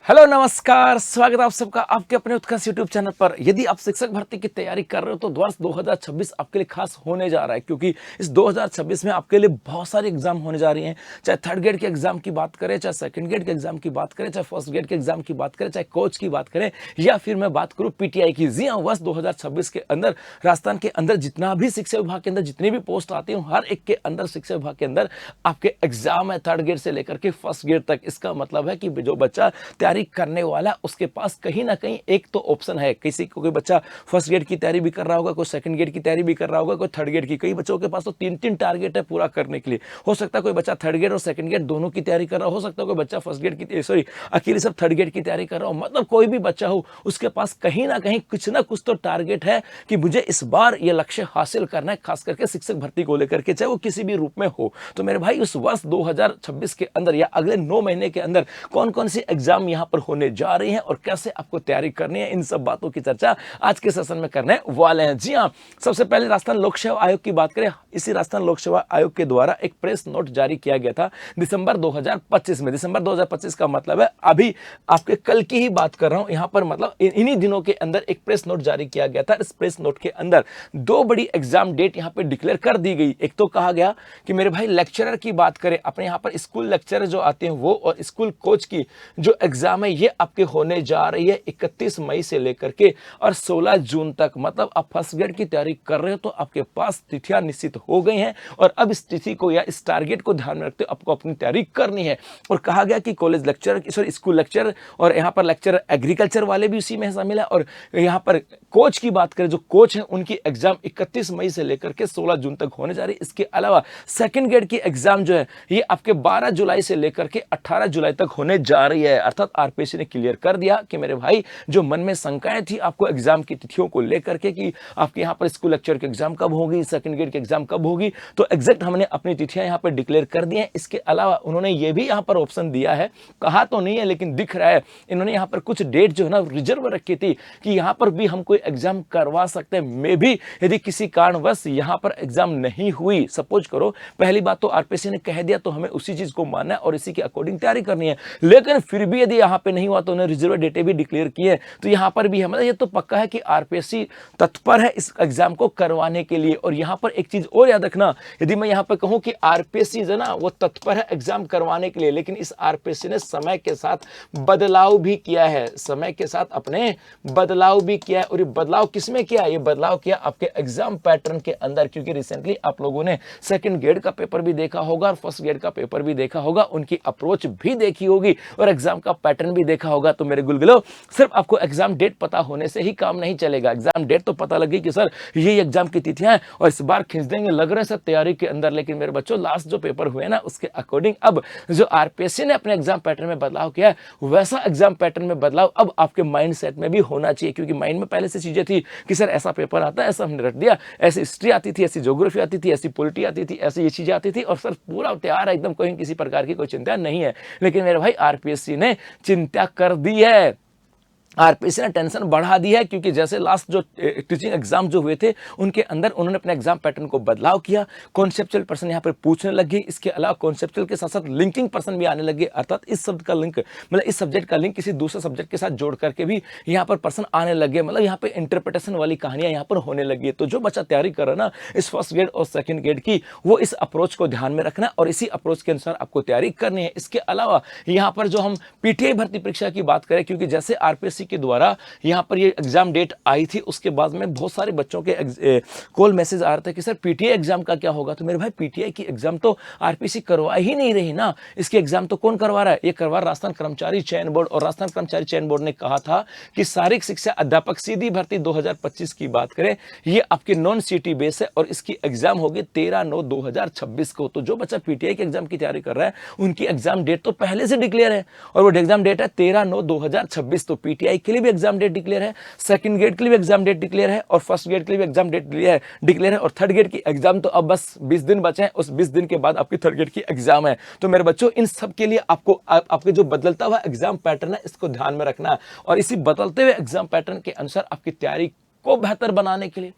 Hello नमस्कार, स्वागत है आप सबका आपके अपने उत्कर्ष यूट्यूब चैनल पर। यदि आप शिक्षक भर्ती की तैयारी कर रहे हो तो वर्ष 2026 आपके लिए खास होने जा रहा है, क्योंकि इस 2026 में आपके लिए बहुत सारे एग्जाम होने जा रही हैं। चाहे थर्ड ग्रेड के एग्जाम की बात करें, चाहे सेकंड ग्रेड के एग्जाम की बात करें, चाहे फर्स्ट ग्रेड के एग्जाम की बात करें, चाहे कोच की बात करें, या फिर मैं बात करूँ पीटीआई की। जी हाँ, वर्ष 2026 के अंदर राजस्थान के अंदर जितना भी शिक्षा विभाग के अंदर जितनी भी पोस्ट आती है, हर एक के अंदर शिक्षा विभाग के अंदर आपके एग्जाम है, थर्ड ग्रेड से लेकर के फर्स्ट ग्रेड तक। इसका मतलब है कि जो बच्चा तैयारी करने वाला उसके पास कहीं ना कहीं एक तो ऑप्शन है। किसी को कोई बच्चा फर्स्ट ग्रेड की तैयारी भी कर रहा होगा, कोई सेकंड ग्रेड की तैयारी भी कर रहा होगा, कोई थर्ड ग्रेड की। कई बच्चों के पास तो तीन तीन टारगेट है पूरा करने के लिए। हो सकता है कोई बच्चा थर्ड ग्रेड और सेकंड ग्रेड दोनों की तैयारी कर रहा हो सकता है कोई बच्चा फर्स्ट ग्रेड की अकेले सब थर्ड ग्रेड की तैयारी कर रहा हो। मतलब कोई भी बच्चा हो, उसके पास कहीं ना कुछ तो टारगेट है कि मुझे इस बार ये लक्ष्य हासिल करना है, खास करके शिक्षक भर्ती को लेकर के, चाहे वो किसी भी रूप में हो। तो मेरे भाई, उस वर्ष 2026 के अंदर या अगले 9 महीने के अंदर कौन कौन सी एग्जाम यहां पर होने जा रही हैं और कैसे आपको तैयारी करनी है, इन सब बातों की चर्चा आज के सेशन में करने वाले हैं। जी हां, सबसे पहले राजस्थान लोक सेवा आयोग की बात करें। इसी राजस्थान लोक सेवा आयोग के द्वारा एक प्रेस नोट जारी किया गया था दिसंबर 2025 में। दिसंबर 2025 का मतलब है अभी आपके कल की ही बात कर रहा हूं यहां पर, मतलब इन्हीं दिनों के अंदर एक प्रेस नोट जारी किया गया था। इस प्रेस नोट के अंदर दो बड़ी एग्जाम डेट यहां पर डिक्लेयर कर दी गई। एक तो कहा गया कि मेरे भाई लेक्चरर की बात करें, अपने यहां पर स्कूल लेक्चरर जो आते हैं वो, और स्कूल कोच की जो एग्जाम है ये आपके होने जा रही है 31 मई से लेकर के और 16 जून तक। मतलब आप फर्स्ट ग्रेड की तैयारी कर रहे हो तो आपके पास तिथियां निश्चित हो गई हैं और अब इस तिथि को या इस टारगेट को ध्यान में रखते हुए आपको अपनी तैयारी करनी है। और कहा गया कि कॉलेज लेक्चर, स्कूल लेक्चर और यहाँ पर लेक्चर एग्रीकल्चर वाले भी उसी में शामिल है। और यहाँ पर कोच की बात करें, जो कोच है उनकी एग्जाम 31 मई से लेकर के 16 जून तक होने जा रही है। इसके अलावा सेकंड ग्रेड की एग्जाम जो है ये आपके 12 जुलाई से लेकर के 18 जुलाई तक होने जा रही है। अर्थात आरपीएससी ने क्लियर कर दिया कि मेरे भाई, जो मन में शंकाएं थी आपको एग्जाम की तिथियों को लेकर के कि आपके यहाँ पर स्कूल लेक्चर की एग्जाम कब होगी, सेकंड ग्रेड की एग्जाम कब होगी, तो एग्जैक्ट हमने अपनी तिथियां यहाँ पर डिक्लेयर कर दी हैं। इसके अलावा उन्होंने ये भी यहाँ पर ऑप्शन दिया है, कहा तो नहीं है लेकिन दिख रहा है, इन्होंने यहाँ पर कुछ डेट जो है ना रिजर्व रखी थी कि यहाँ पर भी हम कोई एग्जाम करवा सकते हैं। मे भी यदि किसी कारणवश यहाँ पर एग्जाम नहीं हुई, सपोज करो, पहली बात तो आरपीएससी ने कह दिया तो हमें उसी चीज को मानना है और इसी के अकॉर्डिंग तैयारी करनी है। लेकिन फिर भी यदि यहाँ पे नहीं हुआ तो उन्होंने रिजर्व डेटे भी डिक्लेयर किए, तो यहाँ पर भी हमें ये तो पक्का है कि आरपीएससी तत्पर है इस एग्जाम को करवाने के लिए। और यहाँ पर एक चीज और याद रखना, यदि मैं यहाँ पर कहूँ कि आरपीएससी जो ना वो तत्पर है एग्जाम करवाने के लिए, लेकिन इस आरपीएससी ने समय के साथ बदलाव भी किया है, समय के साथ अपने बदलाव भी किया है। और ये बदलाव किसमें किया? ये बदलाव किया आपके एग्जाम पैटर्न के अंदर, क्योंकि रिसेंटली आप लोगों ने सेकंड ग्रेड का पेपर भी देखा होगा और फर्स्ट ग्रेड का पेपर भी देखा होगा, उनकी अप्रोच भी देखी होगी और एग्जाम का पैटर्न भी देखा होगा। तो मेरे गुलगुलो, सिर्फ आपको एग्जाम डेट पता होने से ही काम नहीं चलेगा। एग्जाम डेट तो पता लगी कि सर ये एग्जाम की तिथियां हैं और इस बार खींच देंगे, लग रहे हैं सर तैयारी के अंदर, लेकिन मेरे बच्चों लास्ट जो पेपर हुए ना उसके अकॉर्डिंग अब जो आरपीएससी ने अपने एग्जाम पैटर्न में बदलाव किया है, वैसा एग्जाम पैटर्न में बदलाव अब आपके माइंड सेट में भी होना चाहिए। क्योंकि माइंड में पहले से चीजें थी कि सर ऐसा पेपर आता है, ऐसा हमने रट दिया, ऐसी हिस्ट्री आती थी, ऐसी ज्योग्राफी आती थी, ऐसी पॉलिटी आती थी, ऐसी ये चीजें आती थी और सर पूरा तैयार है एकदम, कोई किसी प्रकार की कोई चिंता नहीं है। लेकिन मेरे भाई आरपीएससी ने चिंता कर दी है, आरपीएससी ने टेंशन बढ़ा दी है, क्योंकि जैसे लास्ट जो टीचिंग एग्जाम जो हुए थे उनके अंदर उन्होंने अपने एग्जाम पैटर्न को बदलाव किया, कॉन्सेप्चुअल पर्सन यहाँ पर पूछने लगे, इसके अलावा कॉन्सेप्चुअल के साथ साथ लिंकिंग पर्सन भी आने लगे, अर्थात इस शब्द का लिंक, मतलब इस सब्जेक्ट का लिंक किसी दूसरे सब्जेक्ट के साथ जोड़ करके भी यहाँ पर पर्सन आने लगे, मतलब यहाँ पे इंटरप्रिटेशन वाली कहानियां यहाँ पर होने लगी। तो जो बच्चा तैयारी कर रहा है ना इस फर्स्ट ग्रेड और सेकंड ग्रेड की, वो इस अप्रोच को ध्यान में रखना और इसी अप्रोच के अनुसार आपको तैयारी करनी है। इसके अलावा यहाँ पर जो हम पीटीआई भर्ती परीक्षा की बात करें, क्योंकि जैसे आरपीएससी के द्वारा यहाँ पर ये एग्जाम डेट आई थी, उसके बाद में बहुत सारे बच्चों के कॉल मैसेज आ रहे थे कि सर पीटीआई एग्जाम का क्या होगा। तो मेरे भाई पीटीआई की एग्जाम तो आरपीएससी करवा ही नहीं रही ना, इसके एग्जाम तो कौन करवा रहा है? ये करवा राजस्थान कर्मचारी चयन बोर्ड। और राजस्थान कर्मचारी चयन बोर्ड ने कहा था कि शारीरिक शिक्षा अध्यापक सीधी भर्ती 2025 की बात करें, ये आपकी नॉन सीटी बेस है और इसकी एग्जाम होगी 13/9/2026 को। तो जो बच्चा पीटीआई के एग्जाम की तैयारी कर रहा है उनकी एग्जाम डेट तो पहले से डिक्लेयर है और वो एग्जाम डेट है 13/9/2026। तो पीटीआई के लिए भी एग्जाम डेट डिक्लेयर है, सेकंड ग्रेड के लिए भी एग्जाम डेट डिक्लेयर है और फर्स्ट ग्रेड के लिए भी एग्जाम डेट डिक्लेयर है और थर्ड ग्रेड की एग्जाम तो अब बस 20 दिन बचे हैं, उस 20 दिन के बाद आपकी थर्ड ग्रेड की एग्जाम है। तो मेरे बच्चों, इन सब के लिए आपको आपके जो बदलता हुआ एग्जाम पैटर्न है इसको ध्यान में रखना है और इसी बदलते हुए एग्जाम पैटर्न के अनुसार आपकी तैयारी को बेहतर बनाने के लिए,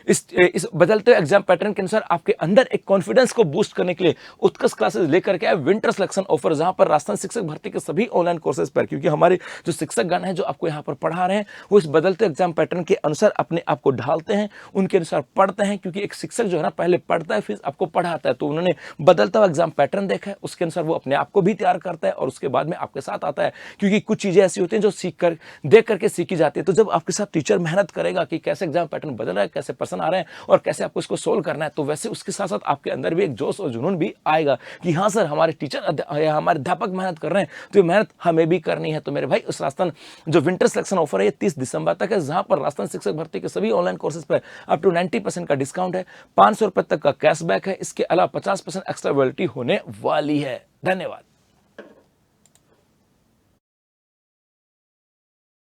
इस बदलते हुए एग्जाम पैटर्न के अनुसार आपके अंदर एक कॉन्फिडेंस को बूस्ट करने के लिए उत्कृष्ट क्लासेस लेकर के आए विंटर सिलेक्शन ऑफर, जहां पर राजस्थान शिक्षक भर्ती के सभी ऑनलाइन कोर्सेज पर, क्योंकि हमारे जो शिक्षकगण हैं जो आपको यहाँ पर पढ़ा रहे हैं वो इस बदलते एग्जाम पैटर्न के अनुसार अपने आप को ढालते हैं, उनके अनुसार पढ़ते हैं, क्योंकि एक शिक्षक जो है ना पहले पढ़ता है फिर आपको पढ़ाता है, तो उन्होंने बदलता हुआ एग्जाम पैटर्न देखा है, उसके अनुसार वो अपने आप को भी तैयार करता है और उसके बाद में आपके साथ आता है, क्योंकि कुछ चीजें ऐसी होती हैं जो सीख कर देख करके सीखी जाती है। तो जब आपके साथ टीचर मेहनत करेगा कि कैसे एग्जाम पैटर्न बदल रहा है, कैसे प्रश्न आ रहे हैं और कैसे आपको इसको सोल्व करना है, तो वैसे उसके साथ साथ आपके अंदर भी एक जोश और जुनून भी आएगा कि हाँ सर हमारे टीचर या हमारे अध्यापक मेहनत कर रहे हैं तो ये मेहनत हमें भी करनी है। तो मेरे भाई उस राजस्थान जो विंटर सिलेक्शन ऑफर है ये 30 दिसंबर तक है, जहां पर राजस्थान शिक्षक भर्ती के सभी ऑनलाइन कोर्सेज पर अप टू 90% का डिस्काउंट है, 500 रुपए तक का कैशबैक है, इसके अलावा 50% एक्स्ट्रा वैलिडिटी होने वाली है। धन्यवाद।